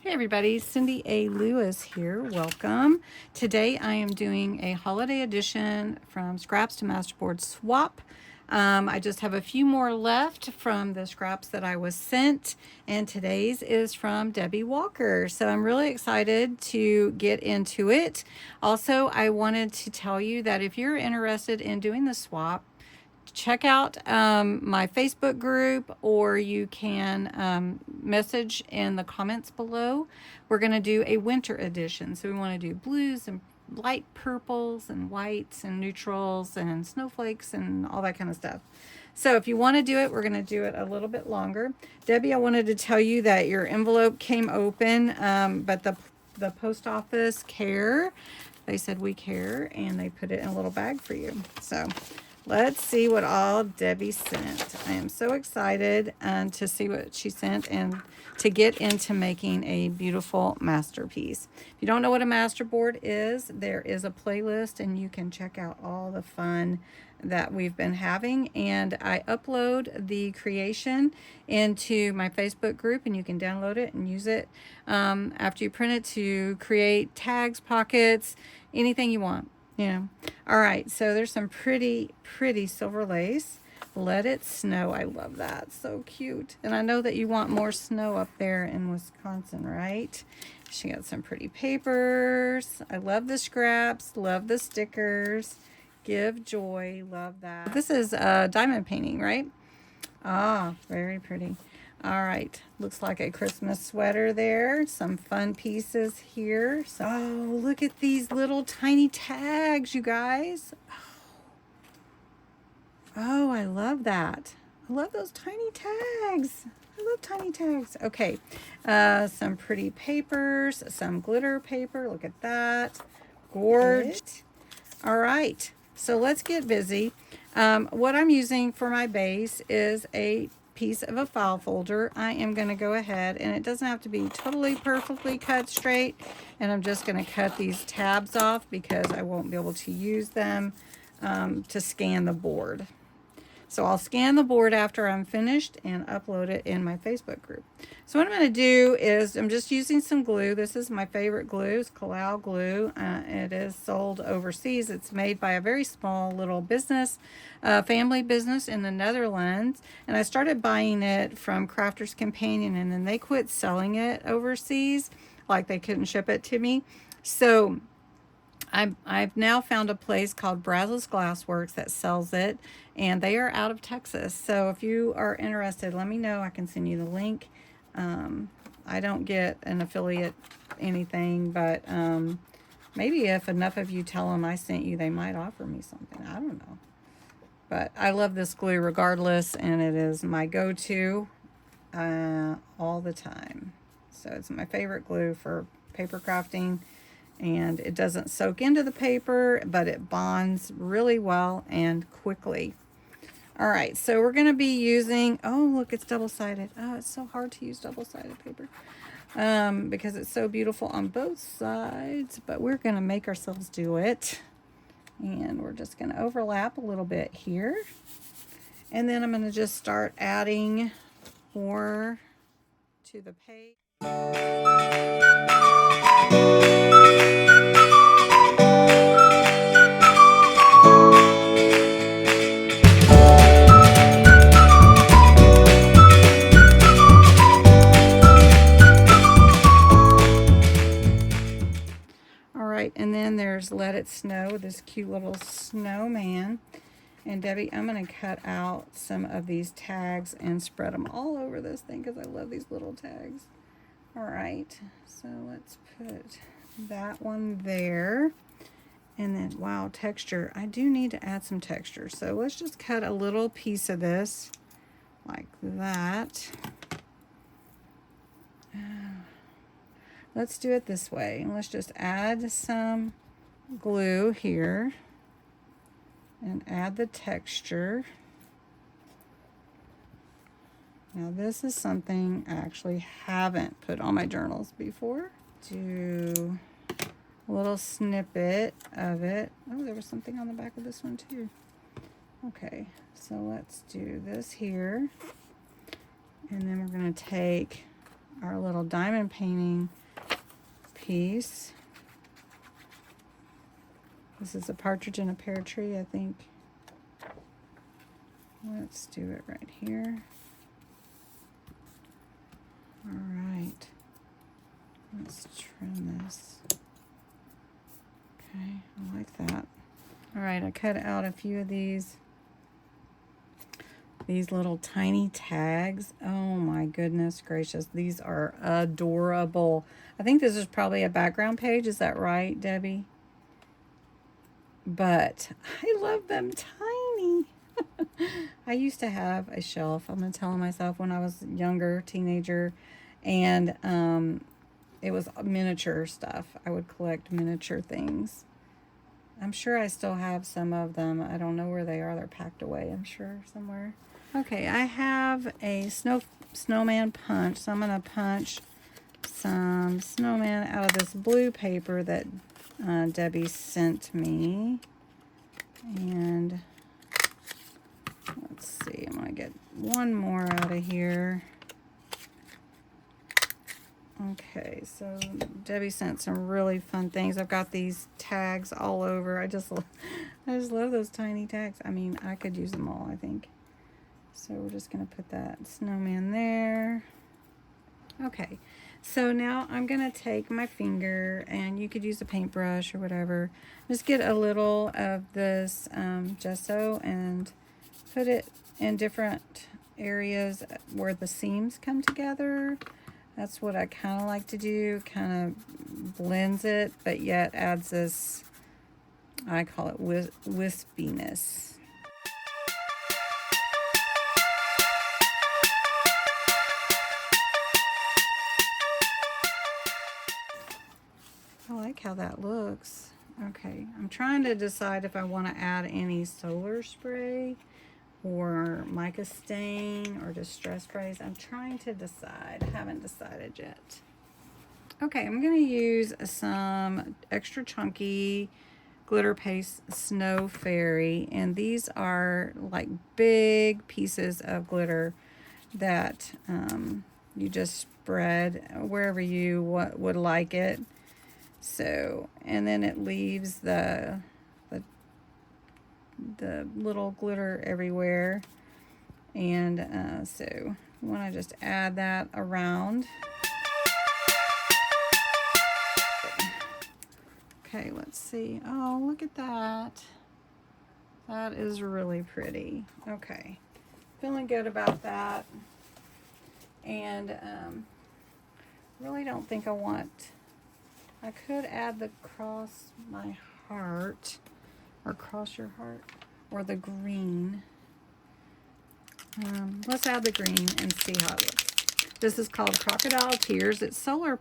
Hey everybody, Cindy A. Lewis here. Welcome. Today I am doing a holiday edition from scraps to masterboard swap. I just have a few more left from the scraps that I was sent, and today's is from Debbie Walker. So I'm really excited to get into it. Also, I wanted to tell you that if you're interested in doing the swap, check out my Facebook group, or you can message in the comments below. We're going to do a winter edition. So we want to do blues and light purples and whites and neutrals and snowflakes and all that kind of stuff. So if you want to do it, we're going to do it a little bit longer. Debbie, I wanted to tell you that your envelope came open, but the post office care. They said we care, and they put it in a little bag for you. So let's see what all Debbie sent. I am so excited to see what she sent and to get into making a beautiful masterpiece. If you don't know what a masterboard is, there is a playlist and you can check out all the fun that we've been having. And I upload the creation into my Facebook group, and you can download it and use it after you print it to create tags, pockets, anything you want. Yeah. All right. So there's some pretty silver lace. Let it snow. I love that. So cute. And I know that you want more snow up there in Wisconsin, right? She got some pretty papers. I love the scraps. Love the stickers. Give joy. Love that. This is diamond painting, right? Ah, very pretty. All right, looks like a Christmas sweater there. Some fun pieces here. So, oh, look at these little tiny tags, you guys. Oh, I love that. I love those tiny tags. I love tiny tags. Okay, some pretty papers, some glitter paper. Look at that. Gorgeous. All right, so let's get busy. What I'm using for my base is a piece of a file folder. I am going to go ahead, and it doesn't have to be totally perfectly cut straight, and I'm just going to cut these tabs off because I won't be able to use them to scan the board. So I'll scan the board after I'm finished and upload it in my Facebook group. So what I'm going to do is I'm just using some glue. This is my favorite glue. It's Kalau glue. It is sold overseas. It's made by a very small little business, family business in the Netherlands. And I started buying it from Crafter's Companion, and then they quit selling it overseas. Like they couldn't ship it to me. So I've now found a place called Brazos Glassworks that sells it, and they are out of Texas. So if you are interested, let me know. I can send you the link. I don't get an affiliate anything, but maybe if enough of you tell them I sent you, they might offer me something. I don't know. But I love this glue regardless, and it is my go-to all the time. So it's my favorite glue for paper crafting. And it doesn't soak into the paper, but it bonds really well and quickly. All right, so we're going to be using, oh, look, it's double-sided. Oh, it's so hard to use double-sided paper because it's so beautiful on both sides, but we're going to make ourselves do it. And we're just going to overlap a little bit here. And then I'm going to just start adding more to the page. And then there's Let It Snow, this cute little snowman. And Debbie, I'm going to cut out some of these tags and spread them all over this thing because I love these little tags. All right, so let's put that one there. And then, wow, texture. I do need to add some texture. So let's just cut a little piece of this like that. Let's do it this way. Let's just add some glue here and add the texture. Now this is something I actually haven't put on my journals before. Do a little snippet of it. Oh, there was something on the back of this one too. Okay, so let's do this here. And then we're going to take our little diamond painting piece. This is a partridge in a pear tree, I think. Let's do it right here. All right. Let's trim this. Okay, I like that. All right, I cut out a few of these little tiny tags. Oh my goodness gracious, these are adorable. I think this is probably a background page. Is that right, Debbie? But I love them tiny. I used to have a shelf, I'm gonna tell myself, when I was younger, teenager, and it was miniature stuff. I would collect miniature things. I'm sure I still have some of them. I don't know where they are. They're packed away, I'm sure, somewhere. Okay, I have a snowman punch, so I'm gonna punch some snowman out of this blue paper that Debbie sent me. And let's see, I'm gonna get one more out of here. Okay, so Debbie sent some really fun things. I've got these tags all over. I just love those tiny tags. I mean, I could use them all, I think. So we're just gonna put that snowman there. Okay, so now I'm gonna take my finger, and you could use a paintbrush or whatever. Just get a little of this gesso and put it in different areas where the seams come together. That's what I kind of like to do. Kind of blends it, but yet adds this, I call it wispiness. I like how that looks. Okay, I'm trying to decide if I want to add any solar spray or mica stain or distress sprays. I'm trying to decide. I haven't decided yet. Okay, I'm going to use some extra chunky glitter paste Snow Fairy, and these are like big pieces of glitter that you just spread wherever you would like it. So, and then it leaves the little glitter everywhere, and so you want to just add that around. Okay, let's see. Oh, look at that. That is really pretty. Okay, feeling good about that. And really don't think I could add the cross my heart, or cross your heart, or the green. Let's add the green and see how it looks. This is called Crocodile Tears. It's solar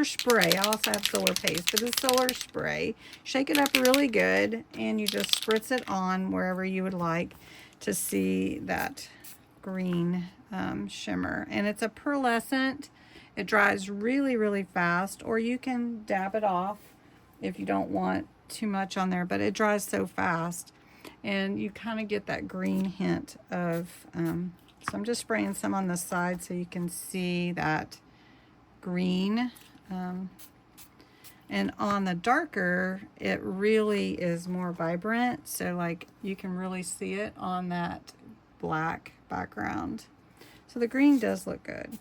spray. I also have solar paste, but it's solar spray. Shake it up really good, and you just spritz it on wherever you would like to see that green shimmer. And it's a pearlescent. It dries really, really fast, or you can dab it off if you don't want too much on there, but it dries so fast, and you kind of get that green hint of, so I'm just spraying some on the side so you can see that green. And on the darker, it really is more vibrant, so like you can really see it on that black background. So the green does look good.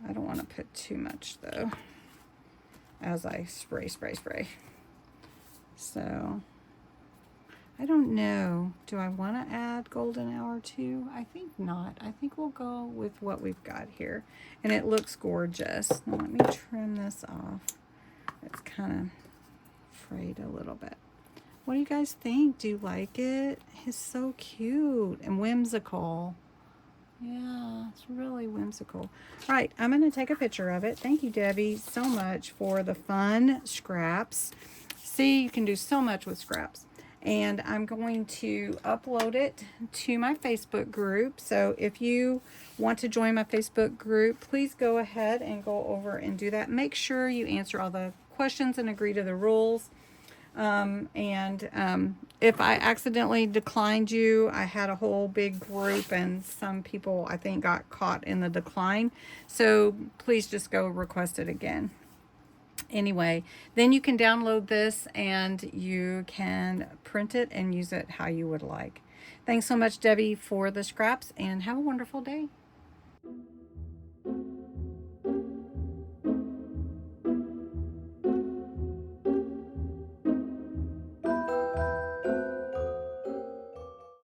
I don't want to put too much though as I spray. So I don't know. Do I want to add golden hour too? I think not. I think we'll go with what we've got here. And it looks gorgeous. Now let me trim this off. It's kind of frayed a little bit. What do you guys think? Do you like it? It's so cute and whimsical. Yeah, it's really whimsical. All right, I'm going to take a picture of it. Thank you, Debbie, so much for the fun scraps. See, you can do so much with scraps. And I'm going to upload it to my Facebook group. So if you want to join my Facebook group, please go ahead and go over and do that. Make sure you answer all the questions and agree to the rules. If I accidentally declined you, I had a whole big group and some people I think got caught in the decline. So please just go request it again. Anyway, then you can download this and you can print it and use it how you would like. Thanks so much, Debbie, for the scraps, and have a wonderful day.